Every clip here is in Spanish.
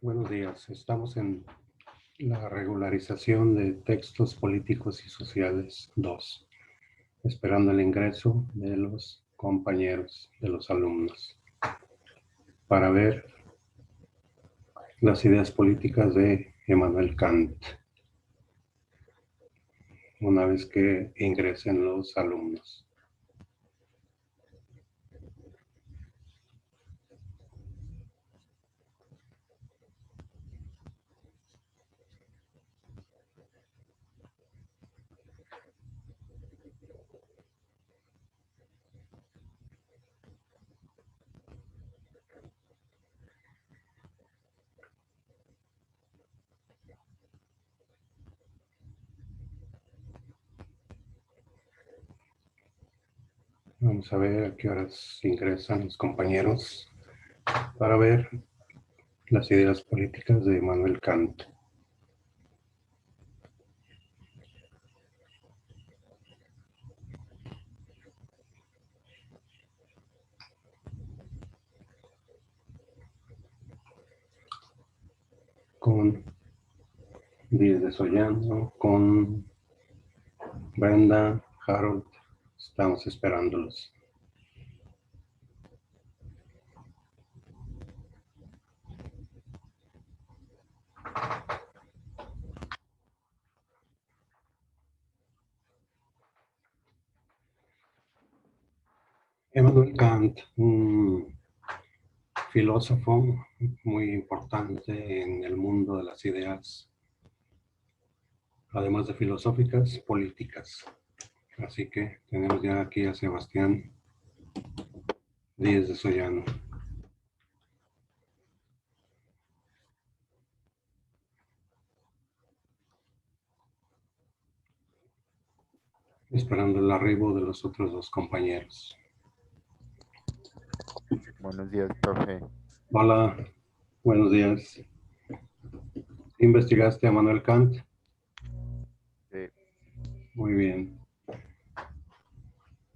Buenos días. Estamos en la regularización de textos políticos y sociales 2, esperando el ingreso de los compañeros, de los alumnos, para ver las ideas políticas de Immanuel Kant, una vez que ingresen los alumnos. Vamos a ver a qué horas ingresan los compañeros para ver las ideas políticas de Immanuel Kant. Con Díez de Sollano, con Brenda, Harold, estamos esperándolos. Immanuel Kant, un filósofo muy importante en el mundo de las ideas, además de filosóficas, políticas. Así que tenemos ya aquí a Sebastián Díez de Sollano. Esperando el arribo de los otros dos compañeros. Buenos días, profe. Hola, buenos días. ¿Investigaste a Immanuel Kant? Sí. Muy bien.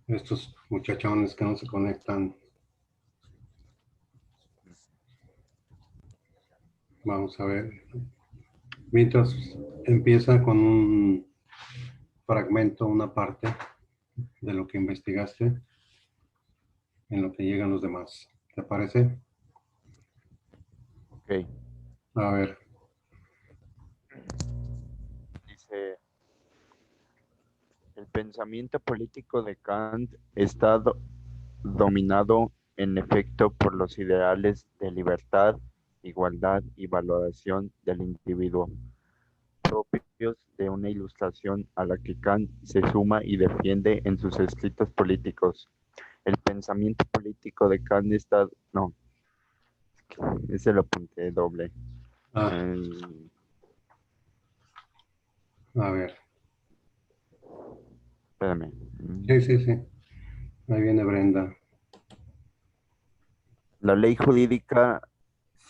Estos muchachones que no se conectan. Vamos a ver. Mientras empieza con un fragmento, una parte de lo que investigaste, en lo que llegan los demás. ¿Te parece? Ok. A ver. Dice, el pensamiento político de Kant está dominado en efecto por los ideales de libertad, igualdad y valoración del individuo, propios de una ilustración a la que Kant se suma y defiende en sus escritos políticos. El pensamiento político de Kant está... No, ese lo apunté doble. A ver. Espérame. Sí. Ahí viene Brenda. La ley jurídica,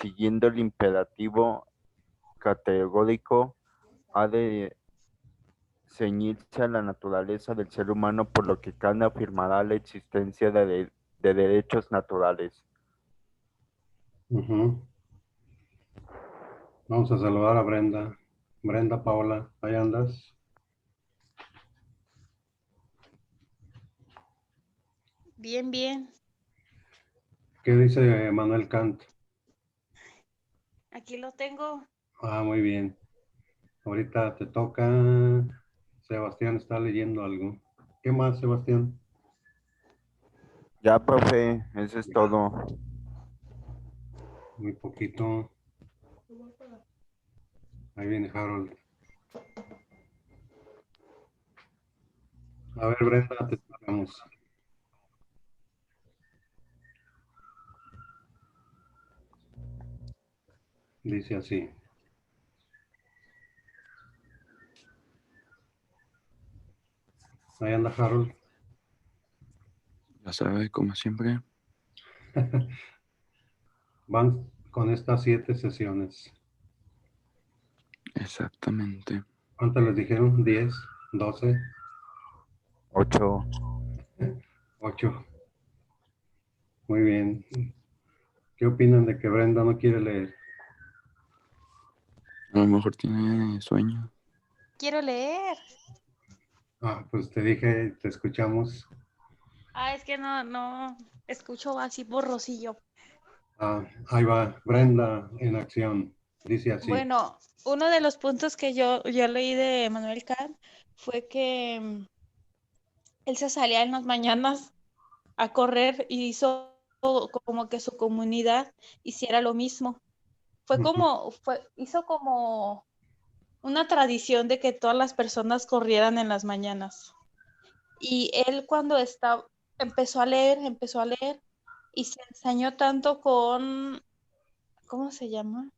siguiendo el imperativo categórico, ha de ceñirse a la naturaleza del ser humano, por lo que Kant afirmará la existencia de derechos naturales. Vamos a saludar a Brenda. Brenda Paola, ¿ahí andas? Bien, bien. ¿Qué dice Immanuel Kant? Aquí lo tengo. Ah, muy bien. Ahorita te toca. Sebastián está leyendo algo. ¿Qué más, Sebastián? Ya, profe, eso es todo. Muy poquito. Ahí viene Harold. A ver, Brenda, te esperamos. Dice así. Ahí anda Harold. Ya sabes, como siempre. Van con estas 7 sesiones. Exactamente. ¿Cuántas les dijeron? ¿10? ¿12? 8. 8. Muy bien. ¿Qué opinan de que Brenda no quiere leer? A lo mejor tiene sueño. Quiero leer. Pues te dije, te escuchamos. Es que no escucho así borrosillo. Ahí va, Brenda en acción. Dice así. Bueno, uno de los puntos que yo leí de Manuel Kant fue que él se salía en las mañanas a correr y hizo como que su comunidad hiciera lo mismo. Ujú, Hizo como una tradición de que todas las personas corrieran en las mañanas. Y él empezó a leer y se ensañó tanto con, ¿cómo se llama?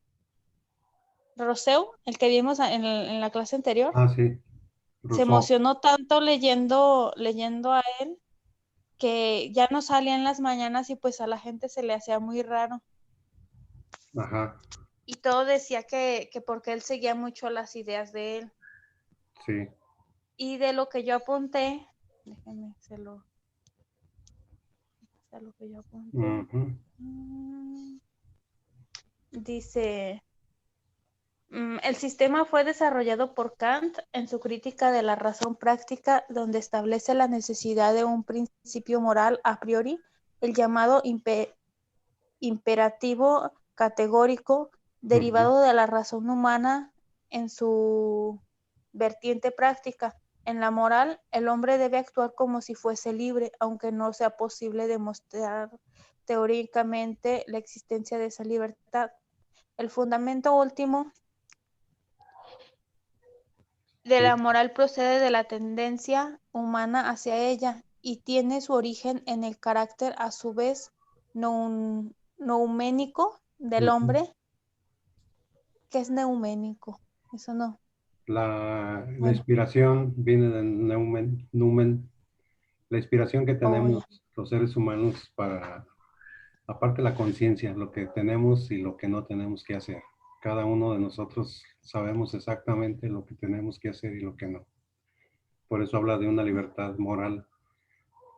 Rousseau, el que vimos en la clase anterior. Sí, Se Rousseau. emocionó tanto leyendo a él que ya no salía en las mañanas y pues a la gente se le hacía muy raro. Ajá, Y todo decía que porque él seguía mucho las ideas de él. sí. Y de lo que yo apunté, déjenme, lo que yo apunté. Ujú, Dice, el sistema fue desarrollado por Kant en su crítica de la razón práctica, donde establece la necesidad de un principio moral a priori, el llamado imperativo categórico, ujú. derivado de la razón humana en su vertiente práctica. En la moral, el hombre debe actuar como si fuese libre, aunque no sea posible demostrar teóricamente la existencia de esa libertad. El fundamento último de Sí. la moral procede de la tendencia humana hacia ella y tiene su origen en el carácter a su vez nouménico del Ujú. hombre. ¿Qué es neuménico? Eso no. La Bueno, inspiración viene de Numen. La inspiración que ya. tenemos los seres humanos para, aparte de la conciencia, lo que tenemos y lo que no tenemos que hacer. Cada uno de nosotros sabemos exactamente lo que tenemos que hacer y lo que no. Por eso habla de una libertad moral.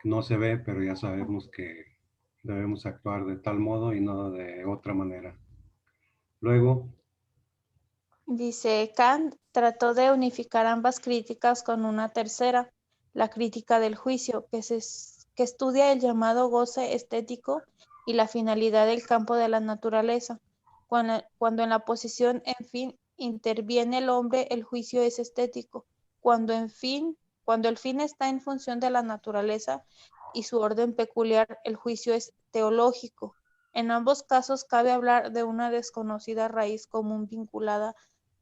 No se ve, pero ya sabemos que debemos actuar de tal modo y no de otra manera. Luego, Dice, Kant trató de unificar ambas críticas con una tercera, la crítica del juicio, que estudia el llamado goce estético y la finalidad del campo de la naturaleza. Cuando en la posición, en fin, interviene el hombre, el juicio es estético. Cuando el fin está en función de la naturaleza y su orden peculiar, el juicio es teológico. En ambos casos cabe hablar de una desconocida raíz común vinculada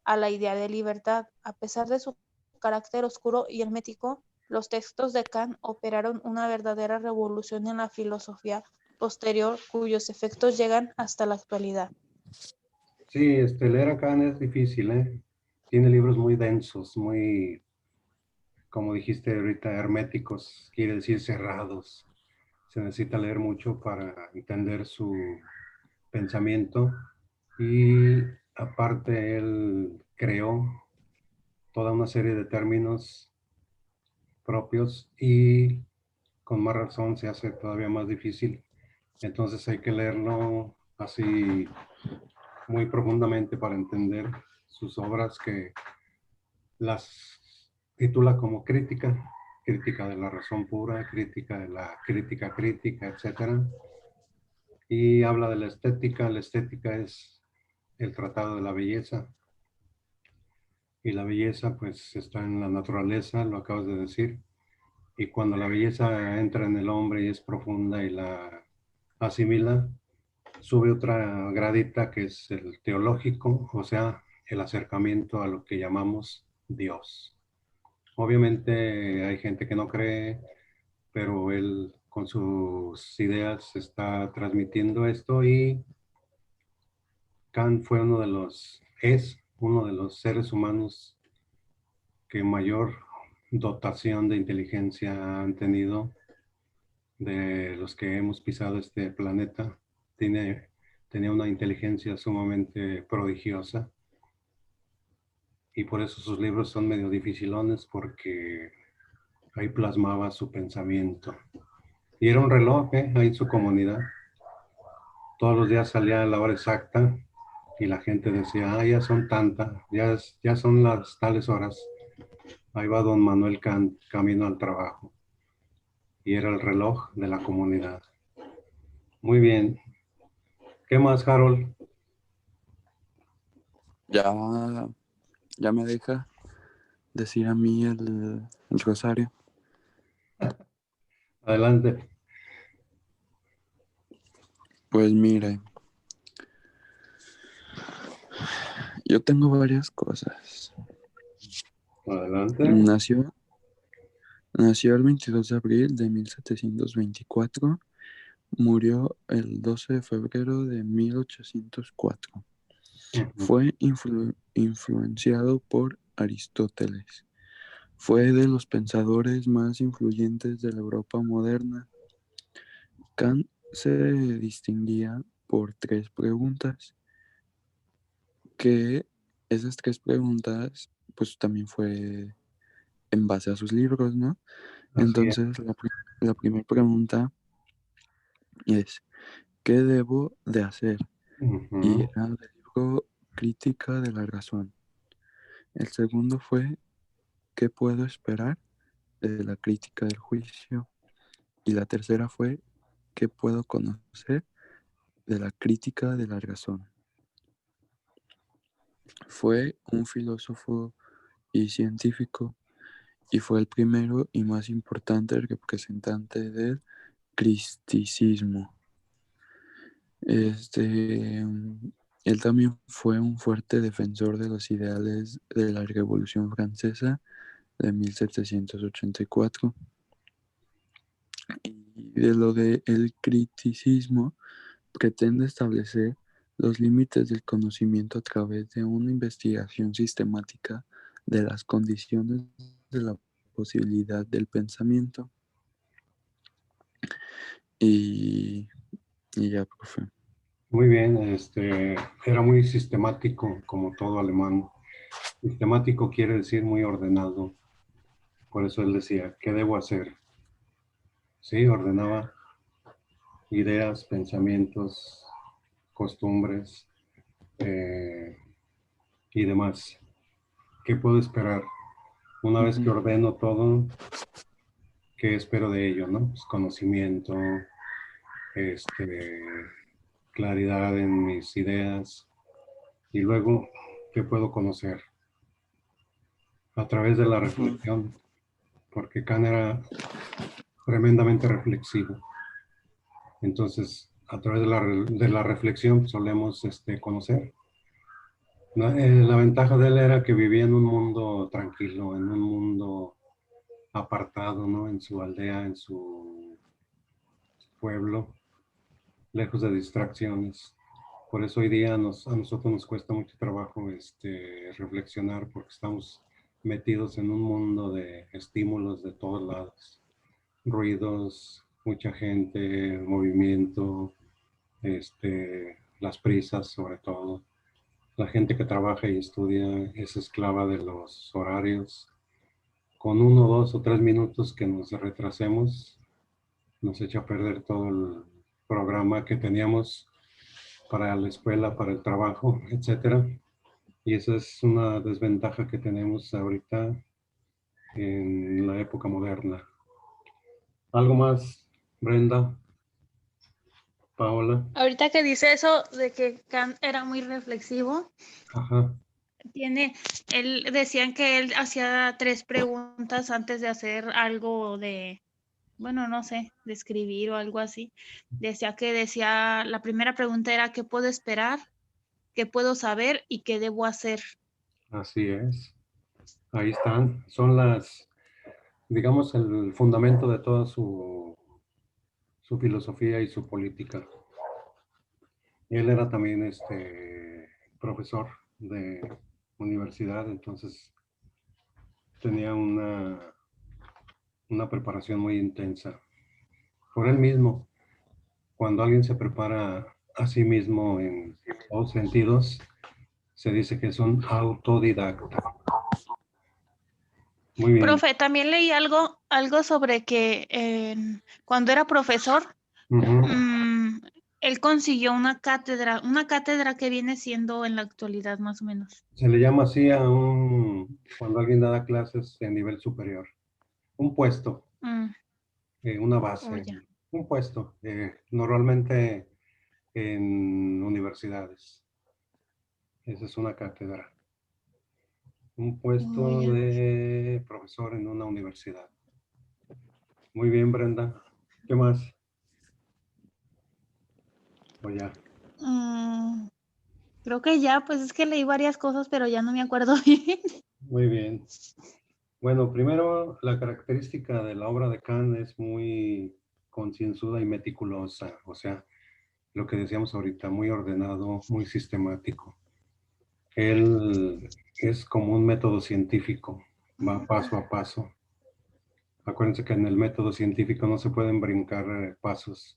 a la idea de libertad. A pesar de su carácter oscuro y hermético, los textos de Kant operaron una verdadera revolución en la filosofía posterior, cuyos efectos llegan hasta la actualidad. sí, leer a Kant es difícil, ¿eh? Tiene libros muy densos, muy, como dijiste ahorita, herméticos, quiere decir cerrados. Se necesita leer mucho para entender su pensamiento y aparte él creó toda una serie de términos propios y con más razón se hace todavía más difícil. Entonces hay que leerlo así muy profundamente para entender sus obras, que las titula como crítica, crítica de la razón pura, crítica de la crítica crítica, etcétera. Y habla de la estética es el tratado de la belleza, y la belleza pues está en la naturaleza, lo acabas de decir, y cuando la belleza entra en el hombre y es profunda y la asimila, sube otra gradita que es el teológico, o sea, el acercamiento a lo que llamamos Dios. Obviamente hay gente que no cree, pero él con sus ideas está transmitiendo esto, y Kant es uno de los seres humanos que mayor dotación de inteligencia han tenido de los que hemos pisado este planeta. Tenía una inteligencia sumamente prodigiosa y por eso sus libros son medio dificilones, porque ahí plasmaba su pensamiento. Y era un reloj, ahí en su comunidad. Todos los días salía a la hora exacta y la gente decía, ya son tantas, ya son las tales horas. Ahí va don Manuel Kant camino al trabajo. Y era el reloj de la comunidad. Muy bien. ¿Qué más, Harold? Ya, ya me deja decir a mí el rosario. Adelante. Pues mire, yo tengo varias cosas. Adelante. Nació el 22 de abril de 1724, murió el 12 de febrero de 1804. Fue influenciado por Aristóteles. Fue de los pensadores más influyentes de la Europa moderna. Kant se distinguía por tres preguntas, que esas tres preguntas pues también fue en base a sus libros, ¿no? Así es. Entonces la primera pregunta es, ¿qué debo de hacer? Y Ujú. era del libro Crítica de la Razón. El segundo fue, ¿qué puedo esperar? De la Crítica del Juicio. Y la tercera fue, ¿qué puedo conocer? De la Crítica de la Razón. Fue un filósofo y científico y fue el primero y más importante representante del cristicismo. Él también fue un fuerte defensor de los ideales de la Revolución Francesa de 1784 y de lo del criticismo pretende establecer los límites del conocimiento a través de una investigación sistemática de las condiciones de la posibilidad del pensamiento. Y, y ya, profe. Muy bien. Era muy sistemático, como todo alemán. Sistemático quiere decir muy ordenado. Por eso él decía, ¿qué debo hacer? Sí, ordenaba ideas, pensamientos, costumbres y demás. ¿Qué puedo esperar? Una vez que ordeno todo, ¿qué espero de ello, no? Pues conocimiento, claridad en mis ideas. Y luego, ¿qué puedo conocer? A través de la reflexión, porque Kant era tremendamente reflexivo. Entonces, a través de la reflexión solemos conocer. La ventaja de él era que vivía en un mundo tranquilo, en un mundo apartado, ¿no? En su aldea, en su pueblo, lejos de distracciones. Por eso hoy día a nosotros nos cuesta mucho trabajo reflexionar porque estamos metidos en un mundo de estímulos de todos lados. Ruidos, mucha gente, movimiento, las prisas sobre todo. La gente que trabaja y estudia es esclava de los horarios. Con 1, 2 o 3 minutos que nos retrasemos, nos echa a perder todo el programa que teníamos para la escuela, para el trabajo, etcétera. Y esa es una desventaja que tenemos ahorita en la época moderna. ¿Algo más, Brenda? Paola. Ahorita que dice eso de que Kant era muy reflexivo, Ajá. decían que él hacía 3 preguntas antes de hacer algo de, bueno, no sé, de escribir o algo así. Decía, la primera pregunta era, ¿qué puedo esperar? ¿Qué puedo saber? ¿Y qué debo hacer? Así es. Ahí están. Son digamos, el fundamento de toda su filosofía y su política. Él era también profesor de universidad, entonces tenía una preparación muy intensa. Por él mismo, cuando alguien se prepara a sí mismo en todos sentidos, se dice que es un autodidacta. Muy bien. Profe, también leí algo sobre que cuando era profesor, Ujú. Él consiguió una cátedra que viene siendo en la actualidad más o menos. Se le llama así cuando alguien da clases en nivel superior. Un puesto, una base, ya. un puesto, normalmente en universidades. Esa es una cátedra. Un puesto ya. de profesor en una universidad. Muy bien, Brenda. ¿Qué más? O ya. Creo que ya, pues es que leí varias cosas, pero ya no me acuerdo bien. Muy bien. Bueno, primero, la característica de la obra de Kant es muy concienzuda y meticulosa. O sea, lo que decíamos ahorita, muy ordenado, muy sistemático. Él es como un método científico, va paso a paso. Acuérdense que en el método científico no se pueden brincar pasos.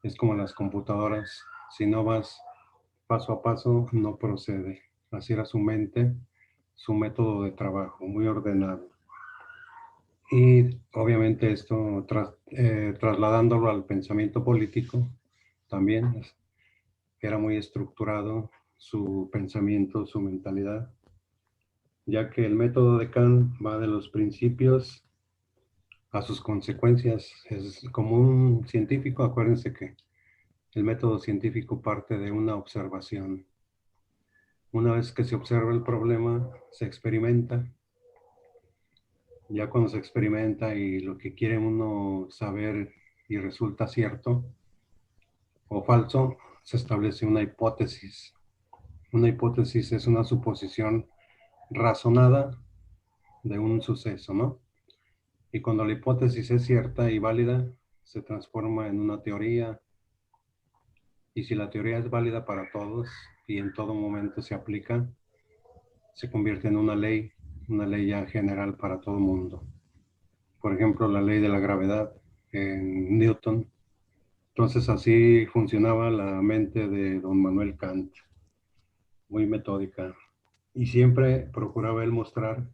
Es como las computadoras. Si no vas paso a paso, no procede. Así era su mente, su método de trabajo, muy ordenado. Y obviamente esto, trasladándolo al pensamiento político, también era muy estructurado su pensamiento, su mentalidad, ya que el método de Kant va de los principios a sus consecuencias. Es como un científico, acuérdense que el método científico parte de una observación. Una vez que se observa el problema, se experimenta. Ya cuando se experimenta y lo que quiere uno saber y resulta cierto o falso, se establece una hipótesis. Una hipótesis es una suposición razonada de un suceso, ¿no? Y cuando la hipótesis es cierta y válida, se transforma en una teoría. Y si la teoría es válida para todos y en todo momento se aplica, se convierte en una ley ya general para todo el mundo. Por ejemplo, la ley de la gravedad en Newton. Entonces así funcionaba la mente de don Manuel Kant, muy metódica. Y siempre procuraba él mostrar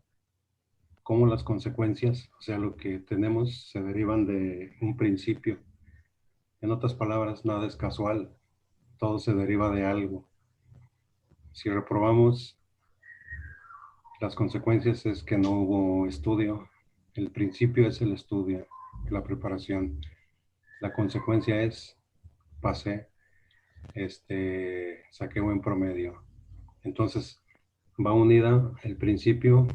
cómo las consecuencias, o sea, lo que tenemos, se derivan de un principio. En otras palabras, nada es casual, todo se deriva de algo. Si reprobamos, las consecuencias es que no hubo estudio. El principio es el estudio, la preparación. La consecuencia es, pasé, saqué buen promedio. Entonces, va unida el principio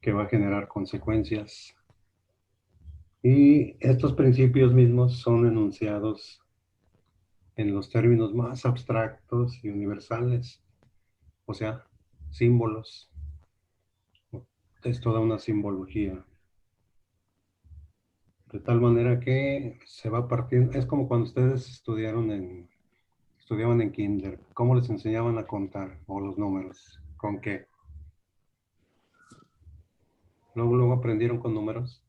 que va a generar consecuencias. Y estos principios mismos son enunciados en los términos más abstractos y universales, o sea, símbolos. Es toda una simbología. De tal manera que se va partiendo, es como cuando ustedes estudiaban en kinder, ¿cómo les enseñaban a contar o los números? ¿Con qué? Luego aprendieron con números.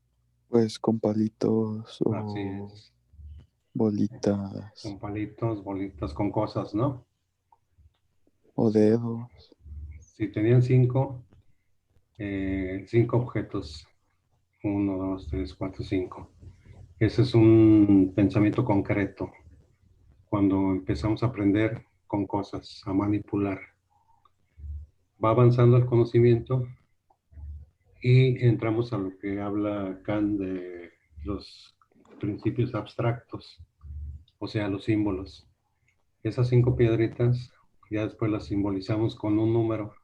Pues con palitos Así o es. bolitas Con palitos, bolitas, con cosas, ¿no? o dedos. Si tenían cinco objetos, 1, 2, 3, 4, 5. Ese es un pensamiento concreto. Cuando empezamos a aprender con cosas, a manipular, va avanzando el conocimiento y entramos a lo que habla Kant de los principios abstractos, o sea, los símbolos. Esas 5 piedritas ya después las simbolizamos con un número,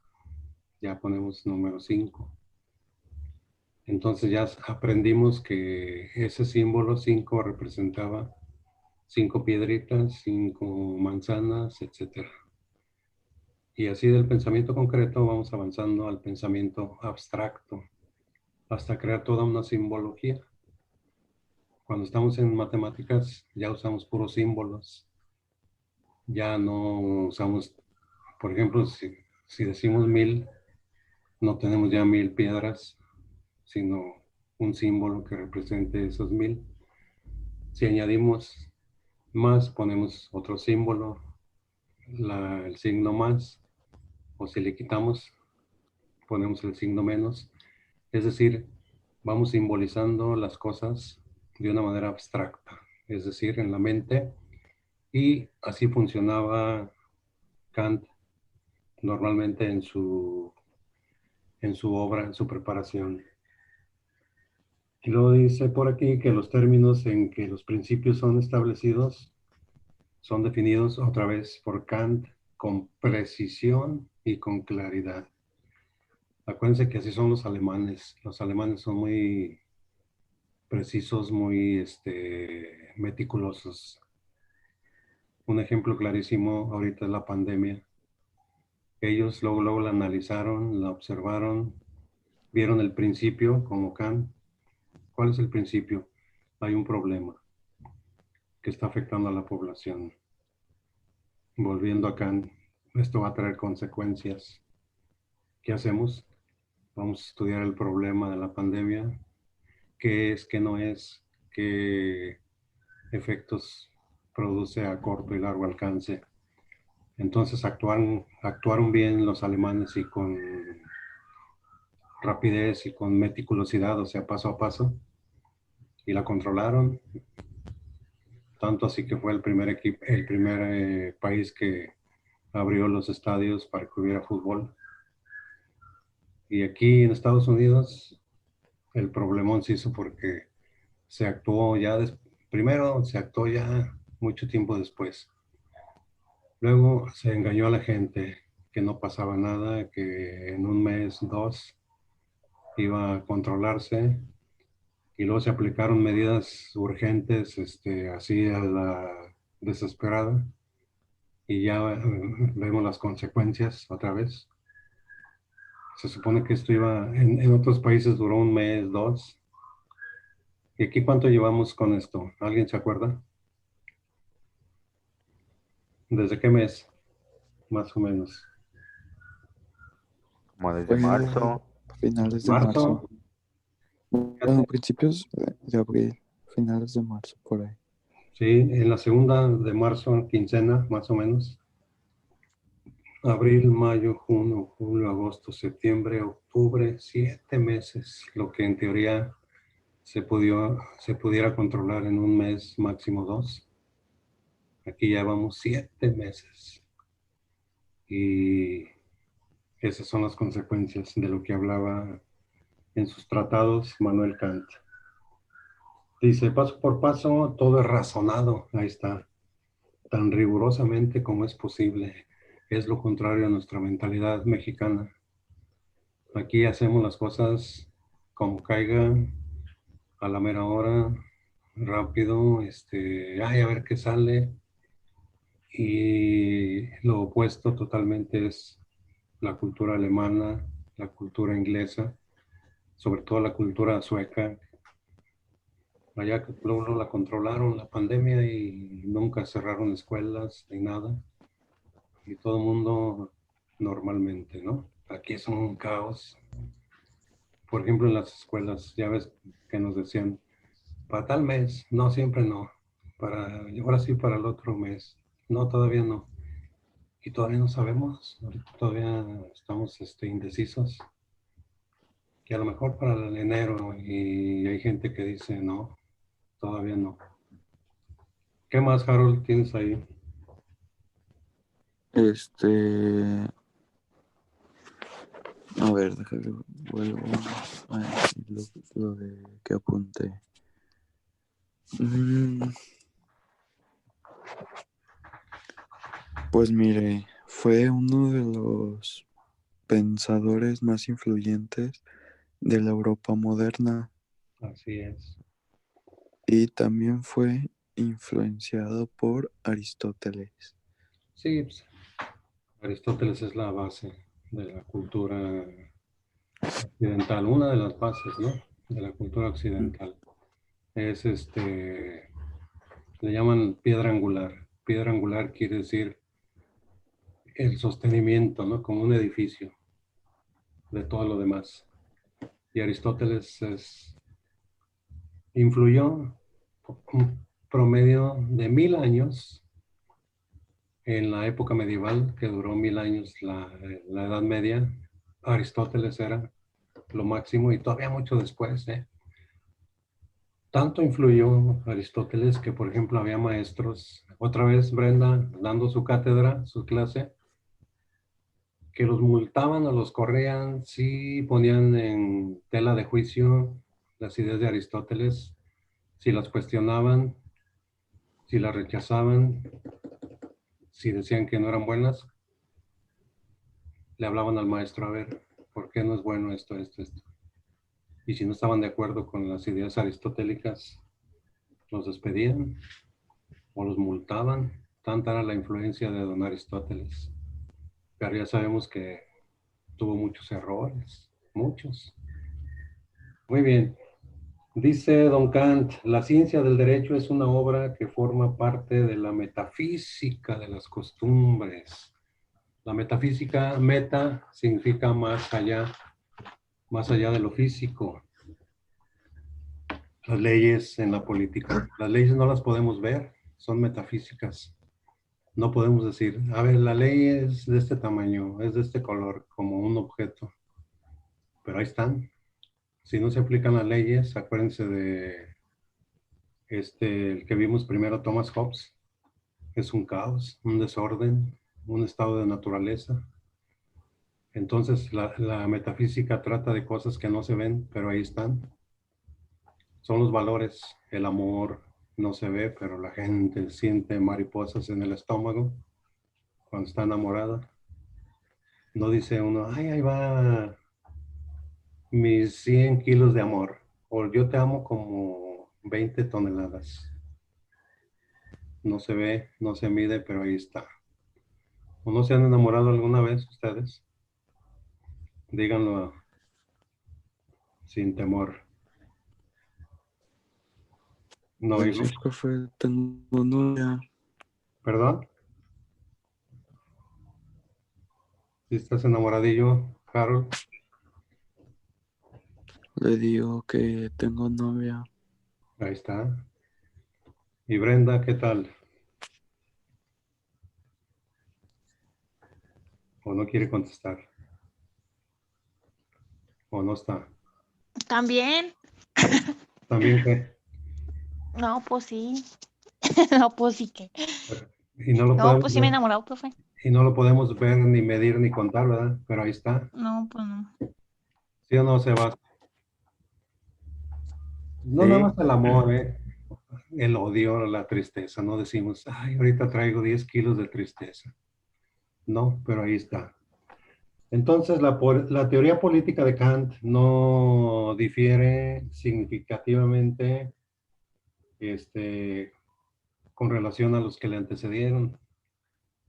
ya ponemos número 5. Entonces ya aprendimos que ese símbolo 5 representaba 5 piedritas, 5 manzanas, etc. Y así del pensamiento concreto vamos avanzando al pensamiento abstracto hasta crear toda una simbología. Cuando estamos en matemáticas ya usamos puros símbolos, ya no usamos, por ejemplo, si decimos 1000, no tenemos ya 1000 piedras, sino un símbolo que represente esos 1000. Si añadimos más, ponemos otro símbolo, el signo más, o si le quitamos, ponemos el signo menos. Es decir, vamos simbolizando las cosas de una manera abstracta, es decir, en la mente, Y así funcionaba Kant normalmente en su obra, en su preparación. Y luego dice por aquí que los términos en que los principios son establecidos son definidos otra vez por Kant con precisión y con claridad. Acuérdense que así son los alemanes. Los alemanes son muy precisos, muy meticulosos. Un ejemplo clarísimo ahorita es la pandemia. Ellos luego la analizaron, la observaron, vieron el principio como Kant. ¿Cuál es el principio? Hay un problema que está afectando a la población. Volviendo a Kant, esto va a traer consecuencias. ¿Qué hacemos? Vamos a estudiar el problema de la pandemia. ¿Qué es, qué no es? ¿Qué efectos produce a corto y largo alcance? Entonces actuaron bien los alemanes y con rapidez y con meticulosidad, o sea, paso a paso, y la controlaron. Tanto así que fue el primer país que abrió los estadios para que hubiera fútbol. Y aquí en Estados Unidos el problemón se hizo porque se actuó ya, primero se actuó ya mucho tiempo después. Luego se engañó a la gente que no pasaba nada, que en un mes, dos, iba a controlarse. Y luego se aplicaron medidas urgentes, así a la desesperada. Y ya vemos las consecuencias otra vez. Se supone que esto iba, en otros países duró un mes, dos. ¿Y aquí cuánto llevamos con esto? ¿Alguien se acuerda? ¿Desde qué mes? Más o menos. Como desde Fue marzo. finales de marzo. ¿Marzo? Bueno, principios de abril, finales de marzo, por ahí. Sí, en la segunda de marzo, quincena, más o menos. Abril, mayo, junio, julio, agosto, septiembre, octubre, 7 meses, lo que en teoría se pudiera controlar en un mes, máximo 2. Aquí ya vamos 7 meses. Y esas son las consecuencias de lo que hablaba en sus tratados Manuel Kant. Dice, paso por paso, todo es razonado. Ahí está. Tan rigurosamente como es posible. Es lo contrario a nuestra mentalidad mexicana. Aquí hacemos las cosas como caigan, a la mera hora, rápido, ay, a ver qué sale. Y lo opuesto totalmente es la cultura alemana, la cultura inglesa, sobre todo la cultura sueca. Allá que luego la controlaron la pandemia y nunca cerraron escuelas ni nada. Y todo el mundo normalmente, ¿no? Aquí es un caos. Por ejemplo, en las escuelas, ya ves que nos decían, para tal mes, no, siempre no. Ahora sí para el otro mes. No, todavía no. Y todavía no sabemos, todavía estamos indecisos. Que a lo mejor para el enero y hay gente que dice, no, todavía no. ¿Qué más, Harold, tienes ahí? A ver, déjame vuelvo a decir lo de que apunté. Pues mire, fue uno de los pensadores más influyentes de la Europa moderna Así es. y también fue influenciado por Aristóteles. Sí, pues, Aristóteles es la base de la cultura occidental, una de las bases, ¿no? De la cultura occidental. Es le llaman piedra angular. Piedra angular quiere decir el sostenimiento, ¿no? Como un edificio de todo lo demás. Y Aristóteles influyó un promedio de 1000 años en la época medieval, que duró 1000 años la Edad Media. Aristóteles era lo máximo y todavía mucho después, ¿eh? Tanto influyó Aristóteles que, por ejemplo, había maestros otra vez Brenda dando su cátedra, su clase, que los multaban o los corrían si ponían en tela de juicio las ideas de Aristóteles, si las cuestionaban, si las rechazaban, si decían que no eran buenas, le hablaban al maestro, a ver, ¿por qué no es bueno esto, esto, esto? Y si no estaban de acuerdo con las ideas aristotélicas, los despedían o los multaban. Tanta era la influencia de don Aristóteles. Pero ya sabemos que tuvo muchos errores, muchos. Muy bien. Dice don Kant, la ciencia del derecho es una obra que forma parte de la metafísica de las costumbres. La metafísica, meta, significa más allá de lo físico. Las leyes en la política. Las leyes no las podemos ver, son metafísicas. No podemos decir, a ver, la ley es de este tamaño, es de este color, como un objeto. Pero ahí están. Si no se aplican las leyes, acuérdense de el que vimos primero, Thomas Hobbes. Es un caos, un desorden, un estado de naturaleza. Entonces la metafísica trata de cosas que no se ven, pero ahí están. Son los valores, el amor no se ve, pero la gente siente mariposas en el estómago cuando está enamorada. No dice uno, ay, ahí va mis 100 kilos de amor, o yo te amo como 20 toneladas. No se ve, no se mide, pero ahí está. ¿O no se han enamorado alguna vez ustedes? Díganlo sin temor. No Pues oigo. sí, profe, tengo novia. ¿Perdón? ¿Si estás enamoradillo, Harold? Le digo que tengo novia. Ahí está. ¿Y Brenda, qué tal? ¿O no quiere contestar? ¿O no está? También. ¿También qué? No, pues sí. No, pues sí que. Y no lo No, podemos pues sí me he ver. enamorado, profe. Y no lo podemos ver, ni medir, ni contar, ¿verdad? Pero ahí está. No, pues no. ¿Sí o no, Sebas? No nada Sí, más el amor, el odio, la tristeza. No decimos, ay, ahorita traigo 10 kilos de tristeza. No, pero ahí está. Entonces, la teoría política de Kant no difiere significativamente con relación a los que le antecedieron.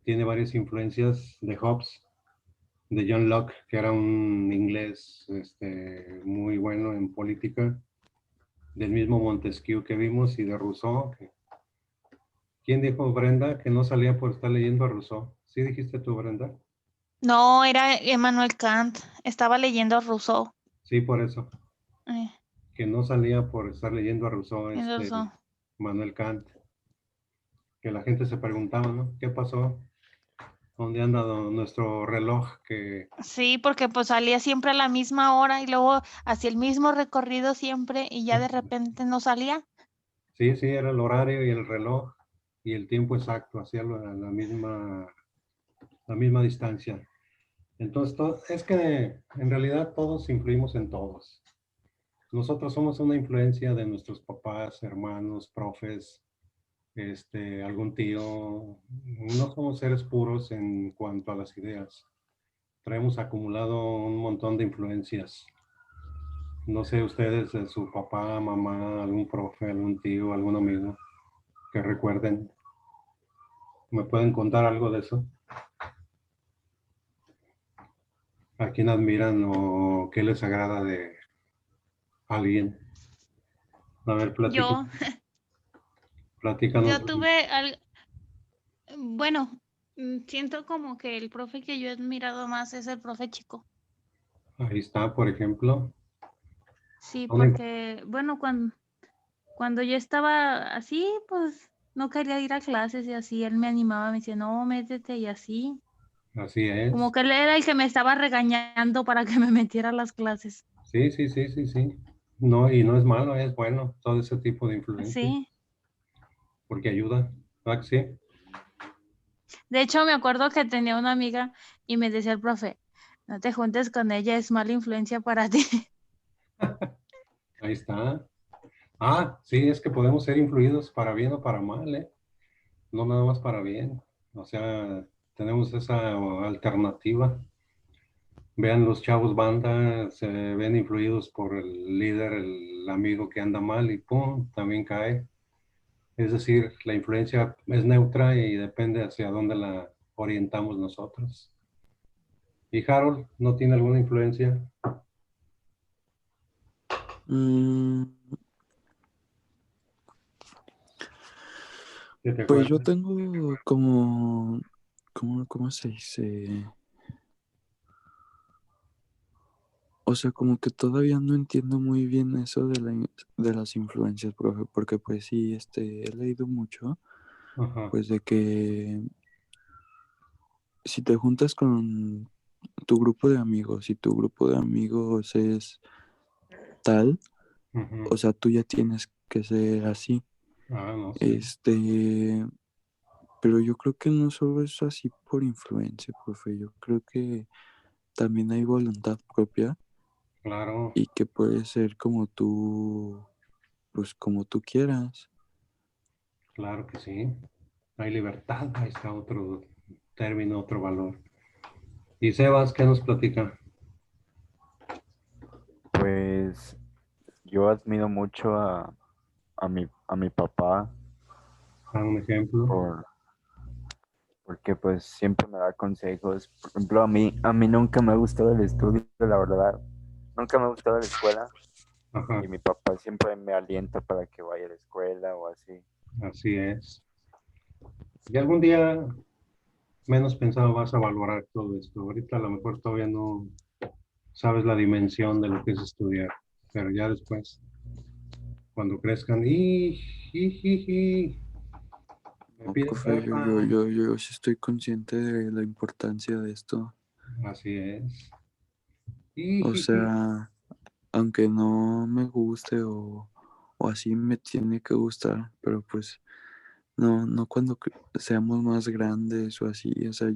Tiene varias influencias de Hobbes, de John Locke, que era un inglés muy bueno en política, del mismo Montesquieu que vimos y de Rousseau. ¿Quién dijo, Brenda, que no salía por estar leyendo a Rousseau? ¿Sí dijiste tú, Brenda? No, era Emmanuel Kant. Estaba leyendo a Rousseau. Sí, por eso. Eh, Que no salía por estar leyendo a Rousseau, Tiene razón. Manuel Kant. Que la gente se preguntaba, ¿no? ¿Qué pasó? ¿Dónde anda nuestro reloj? Que Sí, porque pues salía siempre a la misma hora y luego hacía el mismo recorrido siempre y ya de repente no salía. sí, sí, era el horario y el reloj y el tiempo exacto, hacía la misma distancia. Entonces, es que en realidad todos influimos en todos. Nosotros somos una influencia de nuestros papás, hermanos, profes, algún tío. No somos seres puros en cuanto a las ideas. Traemos acumulado un montón de influencias. No sé ustedes, de su papá, mamá, algún profe, algún tío, algún amigo que recuerden. ¿Me pueden contar algo de eso? ¿A quién admiran o qué les agrada de alguien? A ver, Yo, platícanos. yo tuve, bueno, siento como que el profe que yo he admirado más es el profe Chico. Ahí está, por ejemplo. Sí, Una- porque, bueno, cuando yo estaba así, pues no quería ir a clases y así, él me animaba, me decía, no, métete y así. Así Como es. que él era el que me estaba regañando para que me metiera a las clases. Sí, sí, sí, sí, sí. No, y no es malo, es bueno todo ese tipo de influencia, Sí, porque ayuda. ¿Ah, que sí? De hecho, me acuerdo que tenía una amiga y me decía el profe, no te juntes con ella, es mala influencia para ti. Ahí está. Ah, sí, es que podemos ser influidos para bien o para mal, ¿eh? No nada más para bien. O sea, tenemos esa alternativa. Vean los chavos banda, se ven influidos por el líder, el amigo que anda mal y ¡pum! También cae. Es decir, la influencia es neutra y depende hacia dónde la orientamos nosotros. ¿Y Harold no tiene alguna influencia? Mm, ¿Qué te pues yo acuerdas? tengo como, ¿cómo se dice? O sea, como que todavía no entiendo muy bien eso de las influencias, profe, porque pues sí, he leído mucho, Ajá. pues de que si te juntas con tu grupo de amigos y tu grupo de amigos es tal, o Ujú. sea, tú ya tienes que ser así. Ah, no sé. Este, pero yo creo que no solo es así por influencia, profe, yo creo que también hay voluntad propia Claro, y que puede ser como tú, pues como tú quieras. claro que sí. Hay libertad, ahí está otro término, otro valor. Y Sebas, ¿qué nos platica? Pues yo admiro mucho a mi papá Da un ejemplo. por, porque pues siempre me da consejos. Por ejemplo, a mí nunca me ha gustado el estudio, la verdad. Nunca me ha gustado la escuela Ajá, y mi papá siempre me alienta para que vaya a la escuela o así. así es. Y algún día menos pensado vas a valorar todo esto. Ahorita a lo mejor todavía no sabes la dimensión de lo que es estudiar, pero ya después, cuando crezcan, me No, piden profe, prepa. yo sí estoy consciente de la importancia de esto. Así es. O sea, aunque no me guste o así me tiene que gustar, pero pues no cuando seamos más grandes o así, o sea,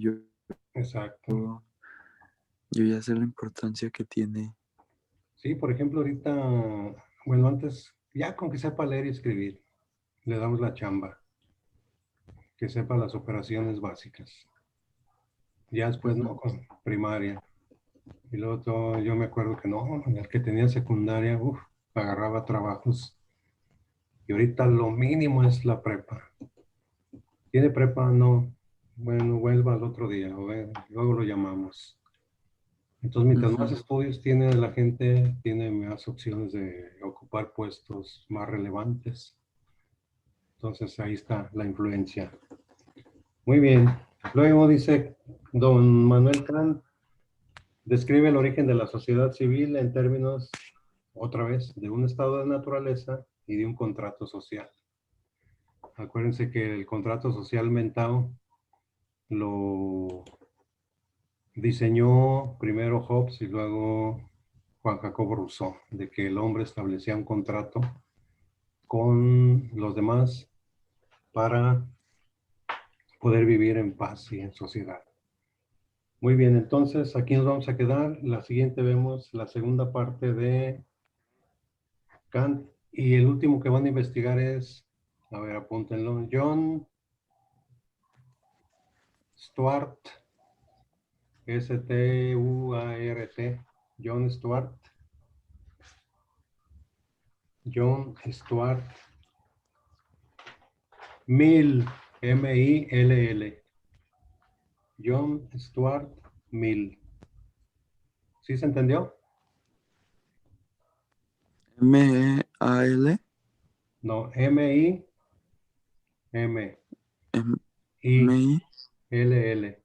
Exacto. yo ya sé la importancia que tiene. Sí, por ejemplo, ahorita, bueno, antes, ya con que sepa leer y escribir, le damos la chamba, que sepa las operaciones básicas. Ya después, ¿no? Ujú. Con primaria. Y luego yo me acuerdo que no, el que tenía secundaria, agarraba trabajos. Y ahorita lo mínimo es la prepa. ¿Tiene prepa? No. Bueno, vuelva al otro día, luego lo llamamos. Entonces, mientras más Ujú. estudios tiene la gente, tiene más opciones de ocupar puestos más relevantes. Entonces, ahí está la influencia. Muy bien. Luego dice don Manuel Kant, describe el origen de la sociedad civil en términos, otra vez, de un estado de naturaleza y de un contrato social. Acuérdense que el contrato social mentado lo diseñó primero Hobbes y luego Juan Jacobo Rousseau, de que el hombre establecía un contrato con los demás para poder vivir en paz y en sociedad. Muy bien, entonces aquí nos vamos a quedar. La siguiente vemos la segunda parte de Kant y el último que van a investigar es, a ver, apúntenlo, John Stuart, Stuart, John Stuart, John Stuart Mill, Mill, John Stuart Mill. ¿Sí se entendió? M-E-A-L, No, M-I-M-I-L-L. M-I,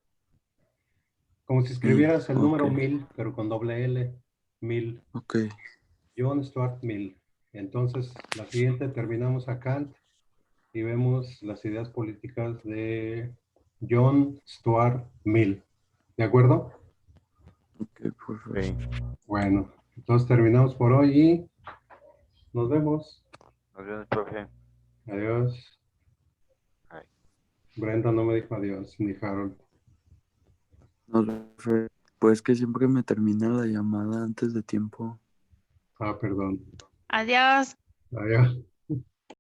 Como si Mill, escribieras el ok, número 1000, pero con doble L. Mill. ok. John Stuart Mill. Entonces, la siguiente terminamos a Kant y vemos las ideas políticas de John Stuart Mill. ¿De acuerdo? Ok, Sí. perfecto. Bueno, entonces terminamos por hoy y nos vemos. Nos vemos, profe. Adiós. Ay. Brenda no me dijo adiós, ni Harold. No, profe, pues que siempre me termina la llamada antes de tiempo. Ah, perdón. Adiós. Adiós.